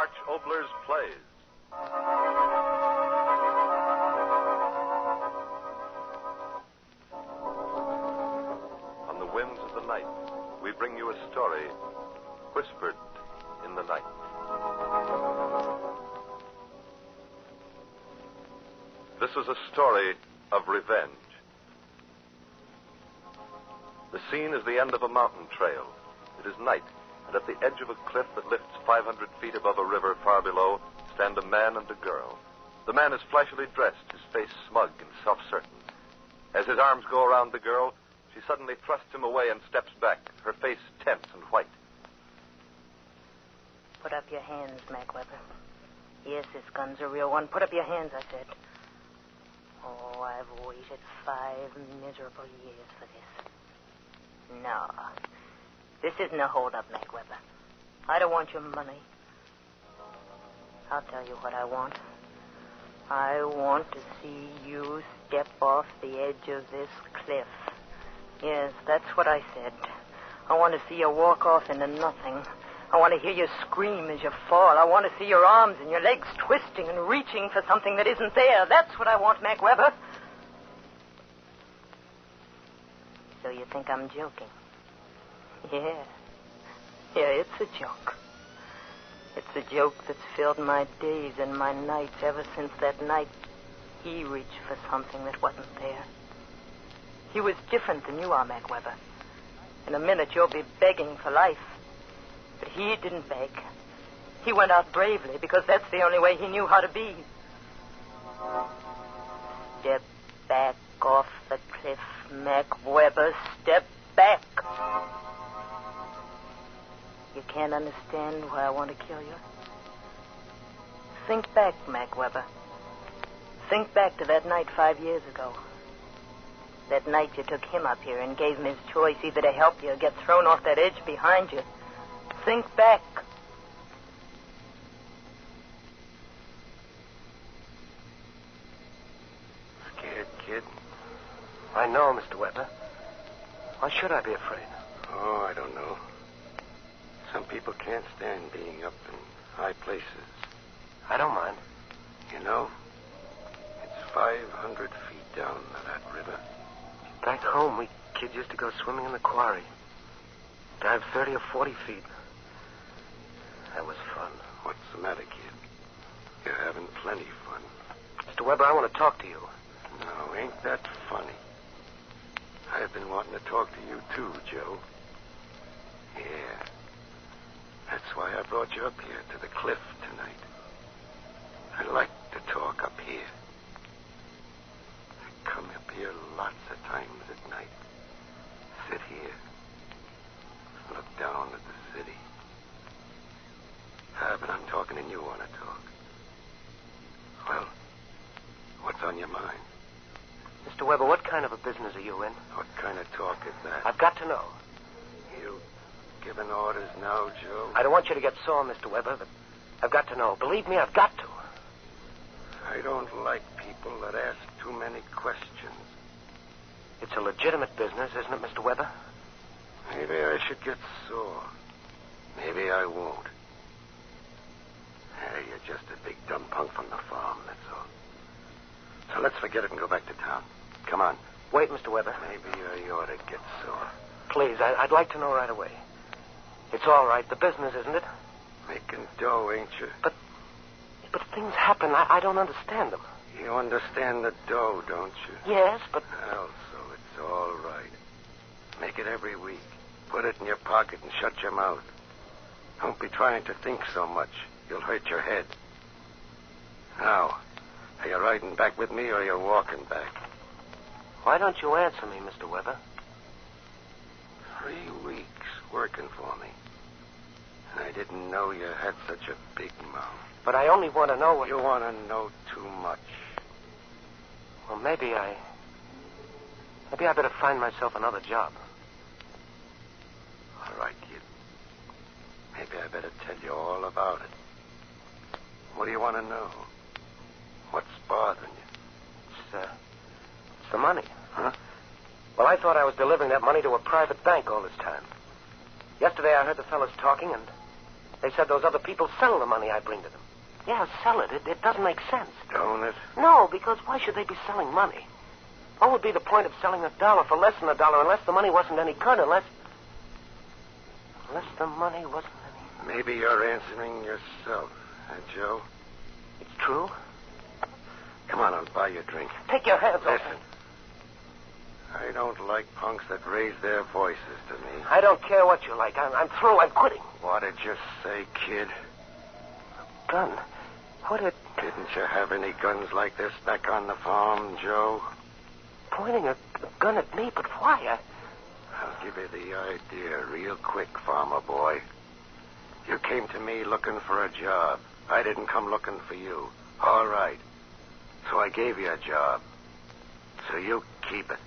Arch Obler's Plays. On the winds of the night, we bring you a story whispered in the night. This is a story of revenge. The scene is the end of a mountain trail. It is night, and at the edge of a cliff that lifts 500 feet above a river far below stand a man and a girl. The man is flashily dressed, his face smug and self-certain. As his arms go around the girl, she suddenly thrusts him away and steps back, her face tense and white. Put up your hands, Mac Weber. Yes, this gun's a real one. Put up your hands, I said. Oh, I've waited 5 miserable years for this. No. This isn't a hold-up, Mac Weber. I don't want your money. I'll tell you what I want. I want to see you step off the edge of this cliff. Yes, that's what I said. I want to see you walk off into nothing. I want to hear you scream as you fall. I want to see your arms and your legs twisting and reaching for something that isn't there. That's what I want, Mac Weber. So you think I'm joking? Yeah, it's a joke. It's a joke that's filled my days and my nights ever since that night he reached for something that wasn't there. He was different than you are, Mac Weber. In a minute, you'll be begging for life. But he didn't beg. He went out bravely because that's the only way he knew how to be. Step back off the cliff, Mac Weber. Step back. You can't understand why I want to kill you? Think back, Mac Weber. Think back to that night 5 years ago. That night you took him up here and gave him his choice, either to help you or get thrown off that edge behind you. Think back. Scared, kid? I know, Mr. Weber. Why should I be afraid? Oh, I don't know. Some people can't stand being up in high places. I don't mind. You know, it's 500 feet down to that river. Back home, we kids used to go swimming in the quarry. Dive 30 or 40 feet. That was fun. What's the matter, kid? You're having plenty fun. Mr. Weber, I want to talk to you. No, ain't that funny? I've been wanting to talk to you, too, Joe. Yeah. That's why I brought you up here to the cliff tonight. I like to talk up here. I come up here lots of times at night. Sit here. Look down at the city. But I'm talking and you want to talk. Well, what's on your mind? Mr. Weber, what kind of a business are you in? What kind of talk is that? I've got to know. You giving orders now, Joe? I don't want you to get sore, Mr. Weber, but I've got to know. Believe me, I've got to. I don't like people that ask too many questions. It's a legitimate business, isn't it, Mr. Weber? Maybe I should get sore. Maybe I won't. Hey, you're just a big dumb punk from the farm, that's all. So let's forget it and go back to town. Come on. Wait, Mr. Weber. Maybe I ought to get sore. Please, I'd like to know right away. It's all right. The business, isn't it? Making dough, ain't you? But things happen. I don't understand them. You understand the dough, don't you? Yes, but... Well, so it's all right. Make it every week. Put it in your pocket and shut your mouth. Don't be trying to think so much. You'll hurt your head. Now, are you riding back with me or are you walking back? Why don't you answer me, Mr. Weber? 3 weeks working for me. And I didn't know you had such a big mouth. But I only want to know what... You want to know too much. Well, maybe I better find myself another job. All right, kid. Maybe I better tell you all about it. What do you want to know? What's bothering you? It's the money. Huh? Well, I thought I was delivering that money to a private bank all this time. Yesterday I heard the fellas talking, and They said those other people sell the money I bring to them. Yeah, sell it. It doesn't make sense. Don't it? No, because why should they be selling money? What would be the point of selling $1 for less than $1 unless the money wasn't any good, unless the money wasn't any... Maybe you're answering yourself, Joe? It's true? Come on, I'll buy you a drink. Take your hands off Listen. me. I don't like punks that raise their voices to me. I don't care what you like. I'm through. I'm quitting. What did you say, kid? Gun? What did... Didn't you have any guns like this back on the farm, Joe? Pointing a gun at me, but why? I'll give you the idea real quick, farmer boy. You came to me looking for a job. I didn't come looking for you. All right. So I gave you a job. So you keep it.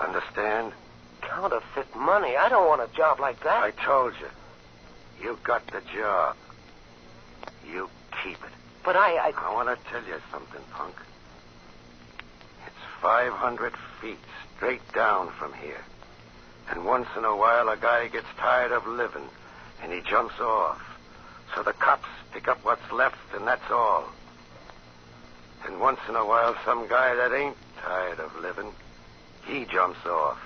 Understand? Counterfeit money. I don't want a job like that. I told you. You got the job. You keep it. But I want to tell you something, punk. It's 500 feet straight down from here. And once in a while, a guy gets tired of living, and he jumps off. So the cops pick up what's left, and that's all. And once in a while, some guy that ain't tired of living, he jumps off.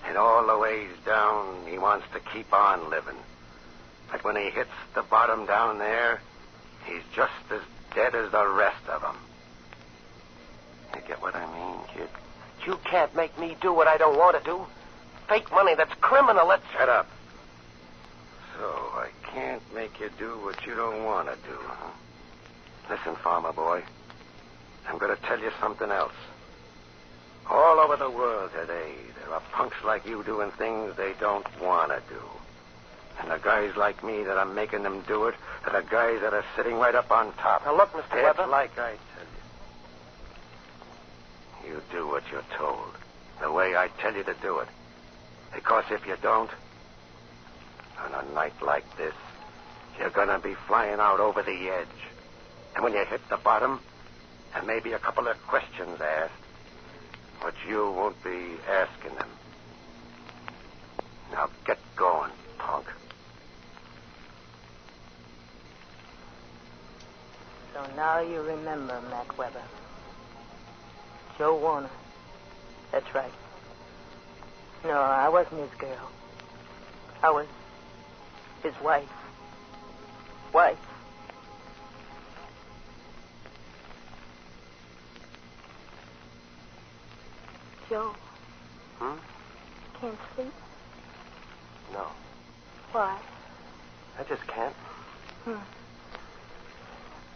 And all the ways down, he wants to keep on living. But when he hits the bottom down there, he's just as dead as the rest of them. You get what I mean, kid? You can't make me do what I don't want to do. Fake money, that's criminal. Let's... Shut up. So I can't make you do what you don't want to do, huh? Listen, farmer boy. I'm going to tell you something else. All over the world today, there are punks like you doing things they don't want to do. And the guys like me that are making them do it are the guys that are sitting right up on top. Now, look, Mr. It's Weber. like I tell you. You do what you're told, the way I tell you to do it. Because if you don't, on a night like this, you're going to be flying out over the edge. And when you hit the bottom, there may be a couple of questions asked, but you won't be asking them. Now get going, punk. So now you remember Mac Weber. Joe Warner. That's right. No, I wasn't his girl. I was his wife. Wife. Joe. Can't sleep? No. Why? I just can't.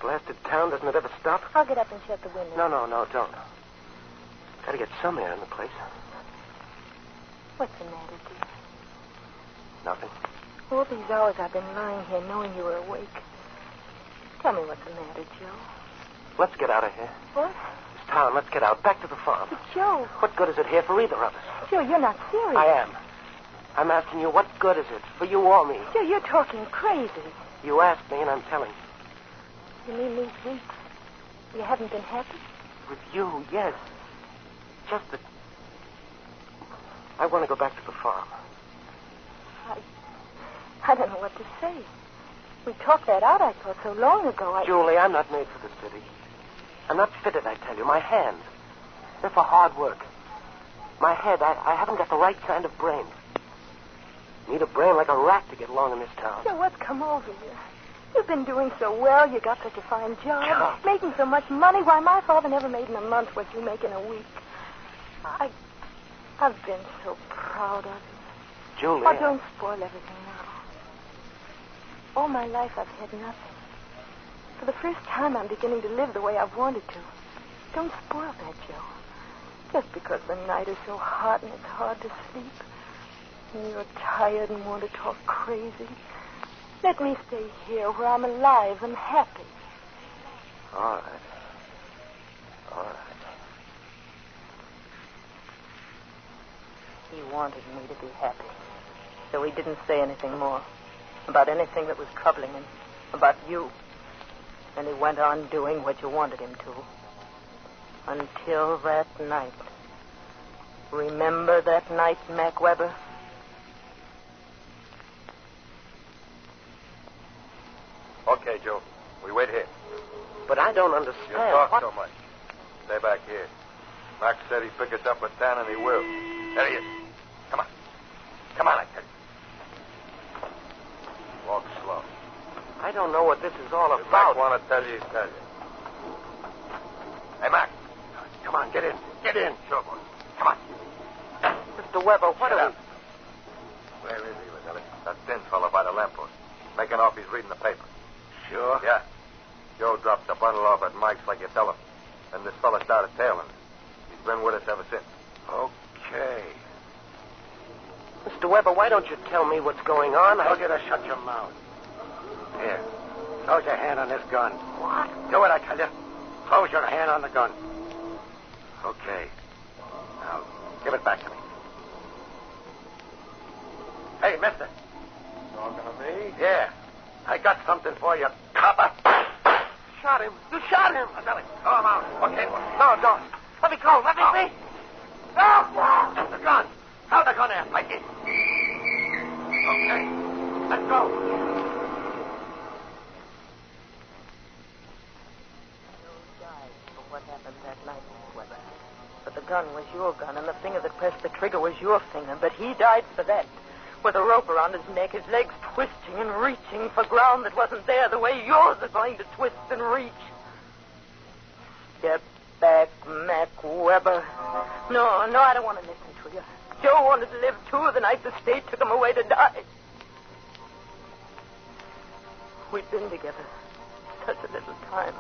Blasted town, doesn't it ever stop? I'll get up and shut the window. No, don't. Gotta get some air in the place. What's the matter, dear? Nothing. All these hours I've been lying here knowing you were awake. Tell me what's the matter, Joe. Let's get out of here. What? This town, let's get out. Back to the farm. But Joe. What good is it here for either of us? Joe, you're not serious. I am. I'm asking you, what good is it for you or me? Joe, you're talking crazy. You asked me, and I'm telling you. You mean these weeks you haven't been happy? With you, yes. Just that I want to go back to the farm. I don't know what to say. We talked that out, I thought, so long ago. Julie, I'm not made for the city. I'm not fitted, I tell you. My hands, they're for hard work. My head, I haven't got the right kind of brain. Need a brain like a rat to get along in this town. Joe, what's come over you? You've been doing so well. You got such a fine job. Yeah. Making so much money. Why, my father never made in a month what you make in a week. I've been so proud of you. Julie. Oh, don't spoil everything now. All my life I've had nothing. For the first time I'm beginning to live the way I've wanted to. Don't spoil that, Joe. Just because the night is so hot and it's hard to sleep. And you're tired and want to talk crazy. Let me stay here where I'm alive and happy. All right. All right. He wanted me to be happy. So he didn't say anything more about anything that was troubling him, about you. And he went on doing what you wanted him to. Until that night. Remember that night, Mac Weber? Okay, Joe. We wait here. But I don't You understand. talk What? so much. Stay back here. Max said he'd pick us up at town, and he will. There he is. Come on. Come on, I tell you. Walk slow. I don't know what this is all If about. Max want to tell you, tell you. Hey, Max. Come on, get in. Get in. Sure, boy. Come on. Mr. Weber, what Get are up. Where is he, Lieutenant? That thin fellow by the lamppost. Making off he's reading the paper. Sure. Yeah. Joe dropped the bundle off at Mike's like you tell him. And this fella started tailing us. He's been with us ever since. Okay. Mr. Weber, why don't you tell me what's going on? I told you to shut your mouth. Here. Close your hand on this gun. What? Do it, I tell you. Close your hand on the gun. Okay. Now, give it back to me. Hey, mister. Talking to me? Yeah. I got something for you, copper. Shot him. You shot him. I got it. Throw him out. Okay. No, don't. Let me go. Let me be. No. The gun. Hold the gun there, Mikey. Okay. Let's go. What happened that night, Weber. But the gun was your gun, and the finger that pressed the trigger was your finger. But he died for that. With a rope around his neck, his legs twisting and reaching for ground that wasn't there the way yours are going to twist and reach. Step back, Mac Weber. No, I don't want to listen to you. Joe wanted to live, too, the night the state took him away to die. We'd been together such a little time.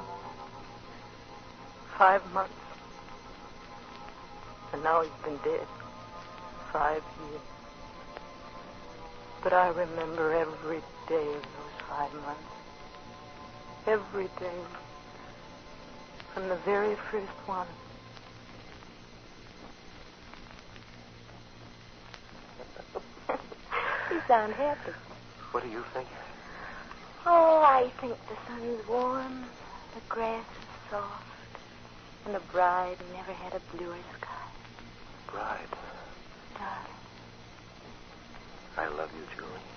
5 months. And now he's been dead 5 years. But I remember every day of those 5 months. Every day. From the very first one. You sound happy. What do you think? Oh, I think the sun's warm, the grass is soft, and the bride never had a bluer sky. Bride. Darling. I love you, Julie.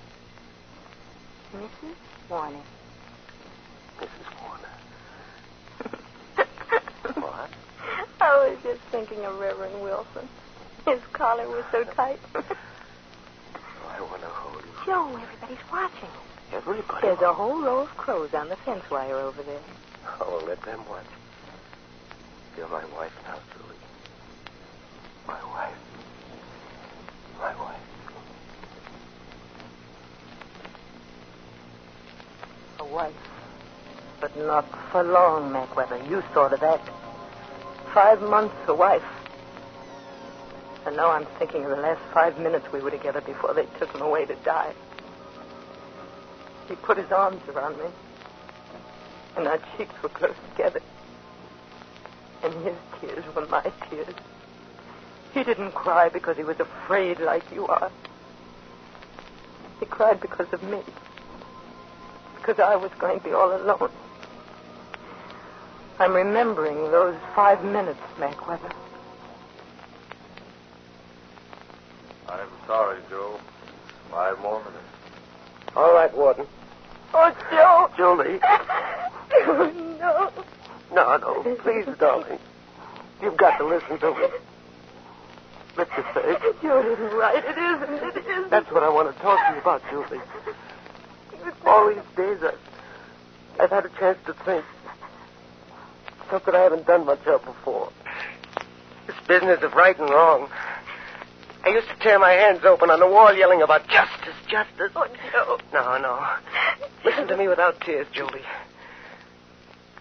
Mrs. Warner. Mrs. Warner. What? I was just thinking of Reverend Wilson. His collar was so tight. Oh, I want to hold you. Joe, everybody's watching. Everybody. There's a whole row of crows on the fence wire over there. Oh, let them watch. You're my wife now, Julie. My wife. My wife. A wife. But not for long, Mac Weber. You saw to that. 5 months a wife. And now I'm thinking of the last 5 minutes we were together before they took him away to die. He put his arms around me. And our cheeks were close together. And his tears were my tears. He didn't cry because he was afraid like you are. He cried because of me. Because I was going to be all alone. I'm remembering those 5 minutes, Mac Weber. I'm sorry, Joe. 5 more minutes. All right, Warden. Oh, Joe. Julie. Oh, no. No, please, darling. You've got to listen to me. Lift your face. You're right. It isn't. It isn't. That's what I want to talk to you about, Julie. All these days, I've had a chance to think. Something I haven't done much of before. This business of right and wrong. I used to tear my hands open on the wall yelling about justice, justice. Oh, Joe. No. Listen to me without tears, Julie.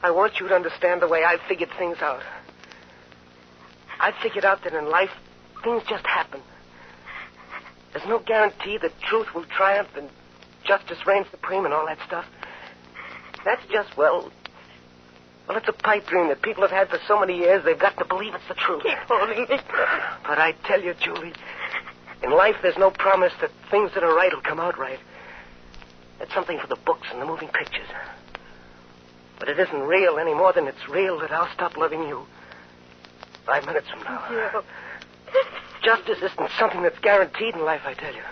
I want you to understand the way I've figured things out. I've figured out that in life, things just happen. There's no guarantee that truth will triumph and justice reign supreme and all that stuff. That's just, well, it's a pipe dream that people have had for so many years, they've got to believe it's the truth. Keep holding me. But I tell you, Julie, in life there's no promise that things that are right will come out right. That's something for the books and the moving pictures. But it isn't real any more than it's real that I'll stop loving you 5 minutes from now. Joe. Justice isn't something that's guaranteed in life, I tell you.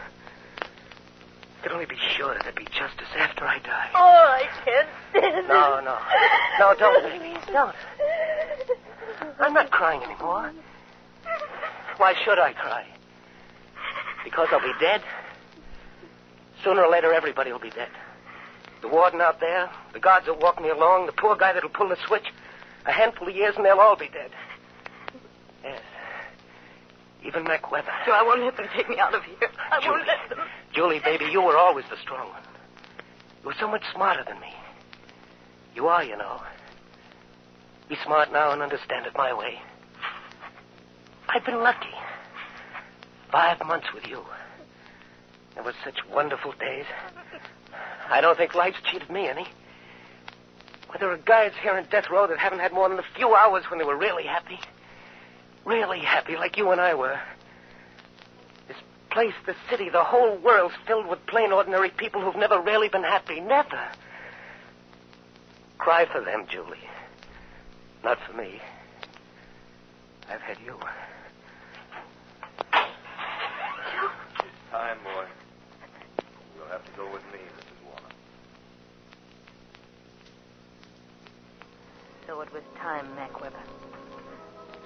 could only be sure there'd be justice after I die. Oh, I can't stand it. No, don't, baby. Don't. I'm not crying anymore. Why should I cry? Because I'll be dead? Sooner or later, everybody will be dead. The warden out there, the guards that walk me along, the poor guy that'll pull the switch. A handful of years and they'll all be dead. Yes. Even Mac Weather. So I won't let them take me out of here. I won't let them. Julie, baby, you were always the strong one. You were so much smarter than me. You are, you know. Be smart now and understand it my way. I've been lucky. 5 months with you. There were such wonderful days. I don't think life's cheated me any. Well, there are guys here in death row that haven't had more than a few hours when they were really happy. Really happy, like you and I were. This place, the city, the whole world's filled with plain, ordinary people who've never really been happy. Never. Cry for them, Julie. Not for me. I've had you. It's time, boy. You'll have to go with me, Mrs. Warner. So it was time, Mac Weber.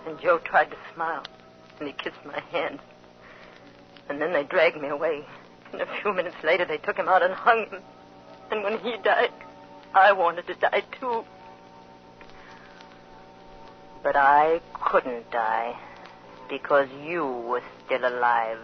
And Joe tried to smile, and he kissed my hand. And then they dragged me away. And a few minutes later, they took him out and hung him. And when he died, I wanted to die, too. But I couldn't die because you were still alive.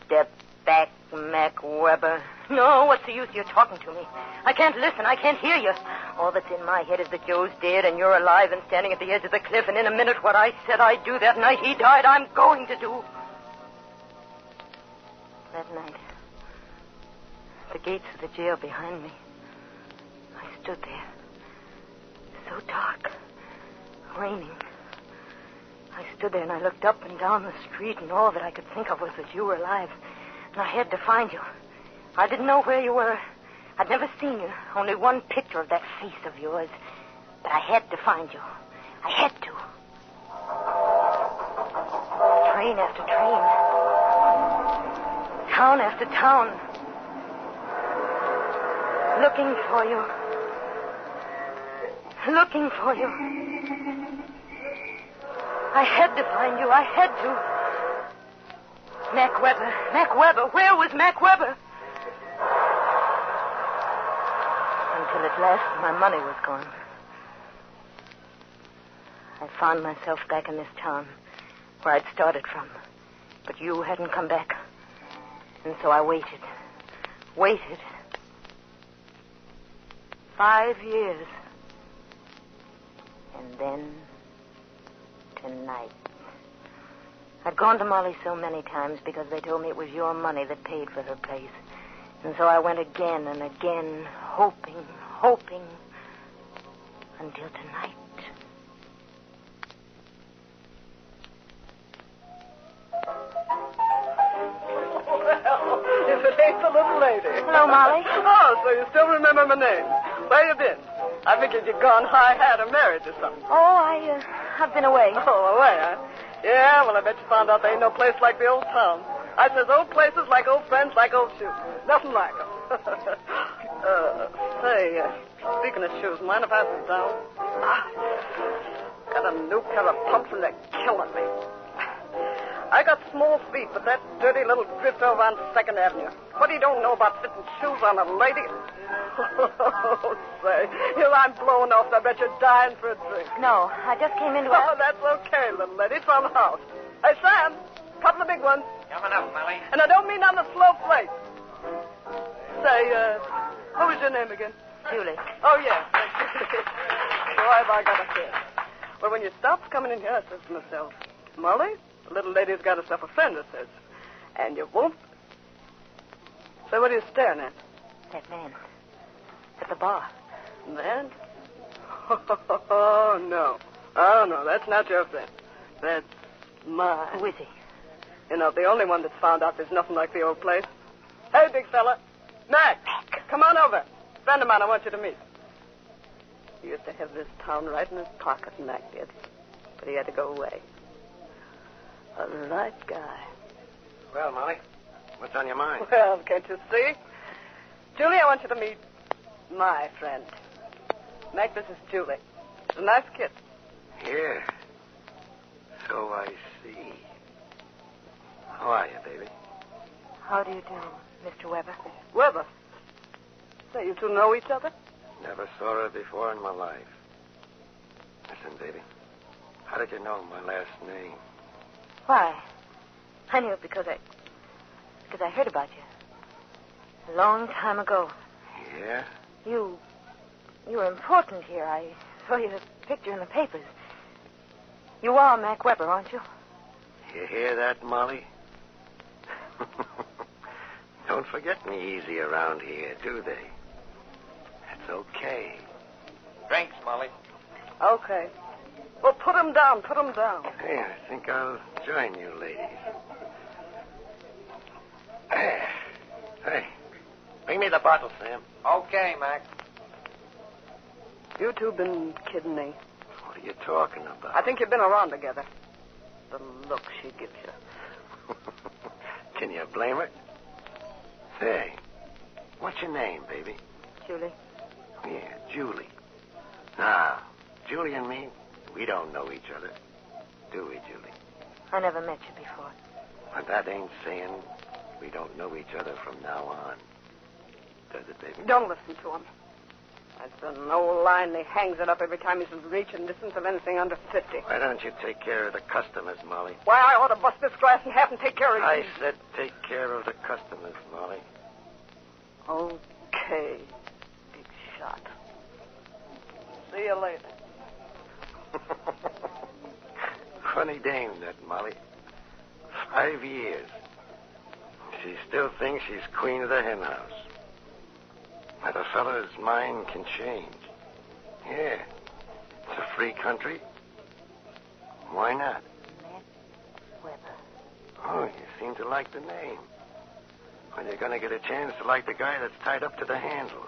Step back, Mac Weber. No, what's the use of you talking to me? I can't listen. I can't hear you. All that's in my head is that Joe's dead and you're alive and standing at the edge of the cliff, and in a minute what I said I'd do that night he died, I'm going to do. That night, the gates of the jail behind me, I stood there. So dark. Raining. I stood there and I looked up and down the street, and all that I could think of was that you were alive. And I had to find you. I didn't know where you were. I'd never seen you. Only one picture of that face of yours. But I had to find you. I had to. Train after train. Town after town. Looking for you. Looking for you. I had to find you. I had to. Mac Weber. Mac Weber. Where was Mac Weber? Until at last my money was gone. I found myself back in this town where I'd started from. But you hadn't come back. And so I waited. Waited. 5 years. And then, tonight. I'd gone to Molly so many times because they told me it was your money that paid for her place. And so I went again and again, hoping, until tonight. Well, if it ain't the little lady. Hello, Molly. Oh, so you still remember my name. Where you been? I figured you'd gone high-hat or married or something. Oh, I've been away. Oh, away, huh? Yeah, well, I bet you found out there ain't no place like the old town. I says old places like old friends, like old shoes. Nothing like them. Say, speaking of shoes, mind if I sit down? Got a new pair of pumps and they're killing me. I got small feet, but that dirty little drift over on 2nd Avenue. What he don't know about fitting shoes on a lady? Oh, say, here I'm blowing off. I bet you're dying for a drink. No, I just came into Oh, that's okay, little lady. It's on the house. Hey, Sam, couple of big ones. Coming up, Molly. And I don't mean on the slow plate. Say, what was your name again? Julie. Oh, yeah. Boy, have I got a kid. Well, when you stopped coming in here, I says to myself, Molly, the little lady's got herself a friend, I says. And you won't... Say, what are you staring at? That man. At the bar. Man? Oh, no. Oh, no, that's not your friend. That's mine. Who is he? You know, the only one that's found out there's nothing like the old place. Hey, big fella. Mac. Come on over. Friend of mine I want you to meet. He used to have this town right in his pocket, Mac did. But he had to go away. A right guy. Well, Molly, What's on your mind? Well, can't you see? Julie, I want you to meet my friend. Mac, this is Julie. She's a nice kid. Yeah. So I see. How are you, baby? How do you do, Mr. Weber? Weber. Say, you two know each other? Never saw her before in my life. Listen, baby. How did you know my last name? Why? I knew it because I heard about you. A long time ago. Yeah? You were important here. I saw your picture in the papers. You are Mac Weber, aren't you? You hear that, Molly? Don't forget me easy around here, do they? It's okay. Drinks, Molly. Okay. Well, put him down. Hey, I think I'll join you, ladies. Hey, bring me the bottle, Sam. Okay, Mac. You two been kidding me. What are you talking about? I think you've been around together. The look she gives you. Can you blame her? Say, what's your name, baby? Julie. Yeah, Julie. Now, Julie and me, we don't know each other. Do we, Julie? I never met you before. But that ain't saying we don't know each other from now on. Does it, baby? Don't listen to him. That's an old line. He hangs it up every time he's in reach and distance of anything under 50. Why don't you take care of the customers, Molly? Why, I ought to bust this glass in half and take care of I you. said take care of the customers, Molly. Okay, big shot. See you later. Funny dame, that Molly. 5 years. She still thinks she's queen of the hen house. But a fella's mind can change. Yeah. It's a free country. Why not? Mac Weber. Oh, you seem to like the name. Well, you're going to get a chance to like the guy that's tied up to the handle.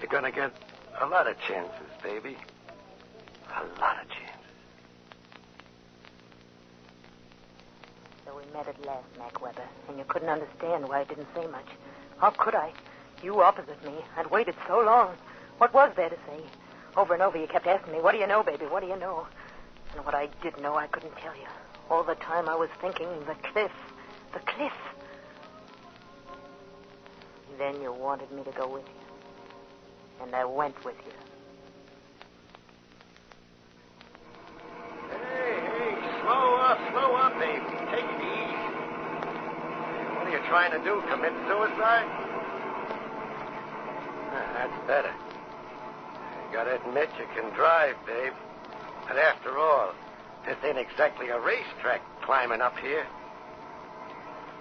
You're going to get a lot of chances, baby. A lot of chances. So we met at last, Mac Weber, and you couldn't understand why I didn't say much. How could I? You opposite me. I'd waited so long. What was there to say? Over and over you kept asking me, what do you know, baby? What do you know? And what I did know, I couldn't tell you. All the time I was thinking, the cliff. The cliff. Then you wanted me to go with you. And I went with you. Hey, slow up, baby. Take it easy. What are you trying to do, commit suicide? That's better. You gotta admit you can drive, babe. But after all, this ain't exactly a racetrack climbing up here.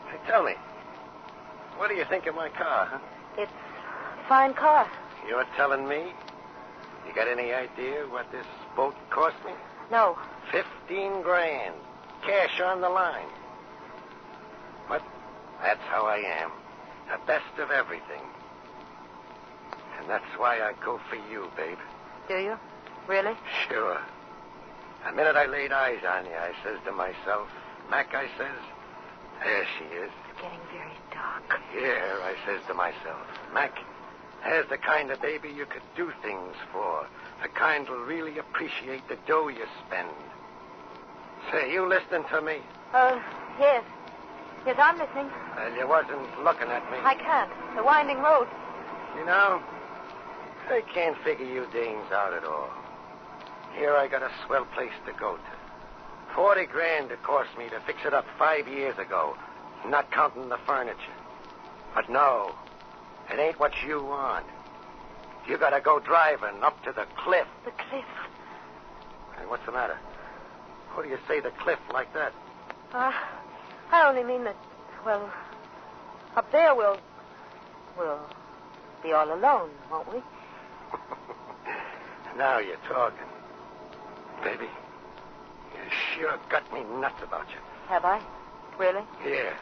Hey, tell me, what do you think of my car, huh? It's a fine car. You're telling me? You got any idea what this boat cost me? No. 15 grand. Cash on the line. But that's how I am. The best of everything. And that's why I go for you, babe. Do you? Really? Sure. The minute I laid eyes on you, I says to myself, Mac, I says, there she is. It's getting very dark. Here, I says to myself, Mac, there's the kind of baby you could do things for. The kind who'll really appreciate the dough you spend. Say, you listening to me? Yes. Yes, I'm listening. Well, you wasn't looking at me. I can't. The winding road. You know, I can't figure you dames out at all. Here I got a swell place to go to. 40 grand it cost me to fix it up 5 years ago, not counting the furniture. But no, it ain't what you want. You gotta go driving up to the cliff. The cliff. Hey, what's the matter? What do you say the cliff like that? I only mean that, well, up there we'll be all alone, won't we? Now you're talking. Baby, you sure got me nuts about you. Have I? Really? Yeah,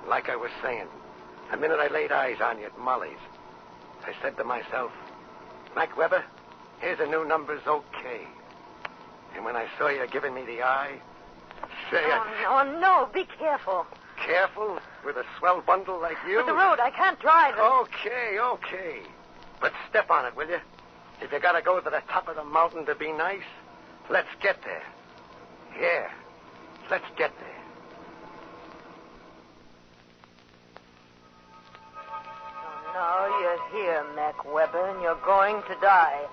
like I was saying. The minute I laid eyes on you at Molly's, I said to myself, Mac Weber, here's a new number's okay. And when I saw you giving me the eye, say Oh, no, be careful. careful with a swell bundle like you. But the road, I can't drive it. Okay. But step on it, will you? If you gotta go to the top of the mountain to be nice, let's get there. Yeah, let's get there. So now you're here, Mac Weber, and you're going to die.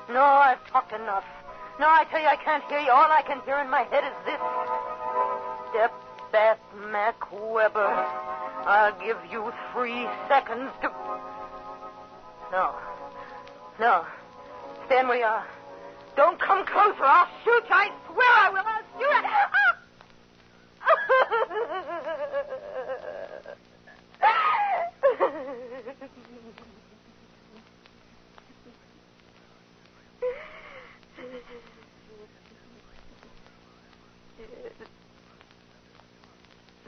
No, I've talked enough. No, I tell you, I can't hear you. All I can hear in my head is this. Step back, Mac Weber. I'll give you 3 seconds to... No. Stand where you are. Don't come closer. I'll shoot you. I swear I will. I'll shoot you.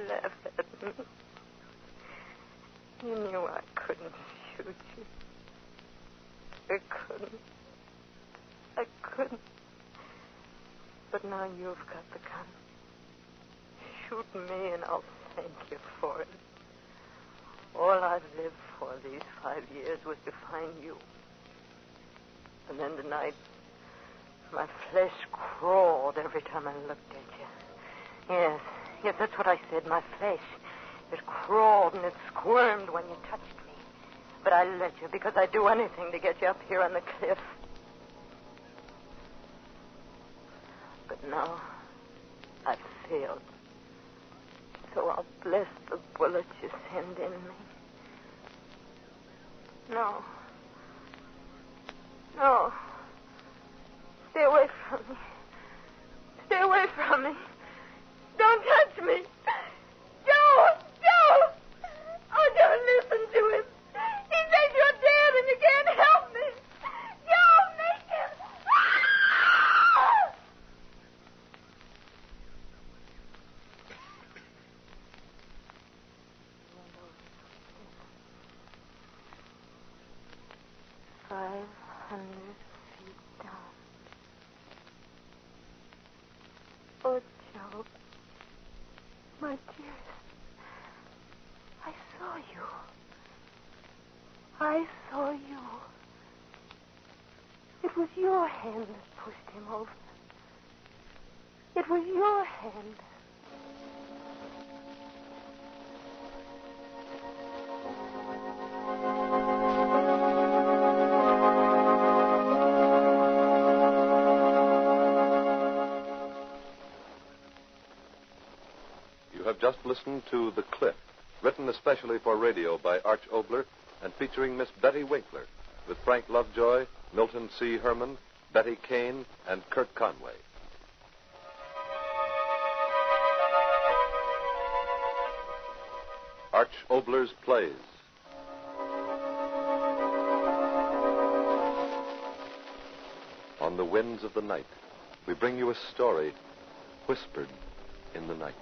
Laugh at me. You knew I couldn't shoot you. I couldn't. But now you've got the gun. Shoot me and I'll thank you for it. All I've lived for these 5 years was to find you. And then tonight, my flesh crawled every time I looked at you. Yes, that's what I said, my flesh. It crawled and it squirmed when you touched me. But I let you because I'd do anything to get you up here on the cliff. But now, I've failed. So I'll bless the bullets you send in me. No. Stay away from me. Stay away from me. Don't touch me. Joe! Oh, don't listen to him. He says you're dead and you can't help me. Joe, make him. Ah! 500 feet down. Oh, Joe. My dearest. I saw you. It was your hand that pushed him over. It was your hand. You have just listened to The Cliff, written especially for radio by Arch Obler and featuring Miss Betty Winkler, with Frank Lovejoy, Milton C. Herman, Betty Kane, and Kurt Conway. Arch Obler's Plays. On the winds of the night, we bring you a story whispered in the night.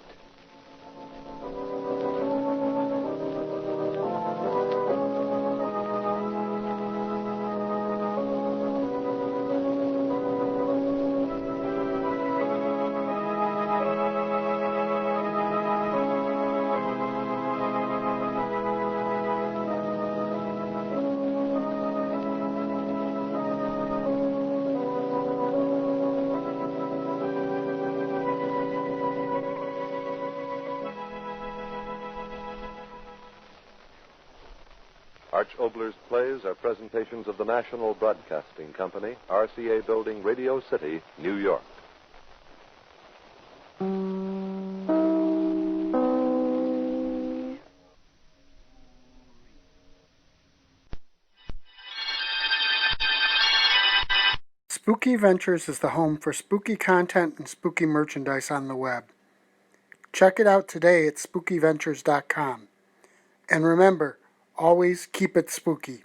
Arch Obler's Plays are presentations of the National Broadcasting Company, RCA Building, Radio City, New York. Spooky Ventures is the home for spooky content and spooky merchandise on the web. Check it out today at spookyventures.com. And remember, always keep it spooky.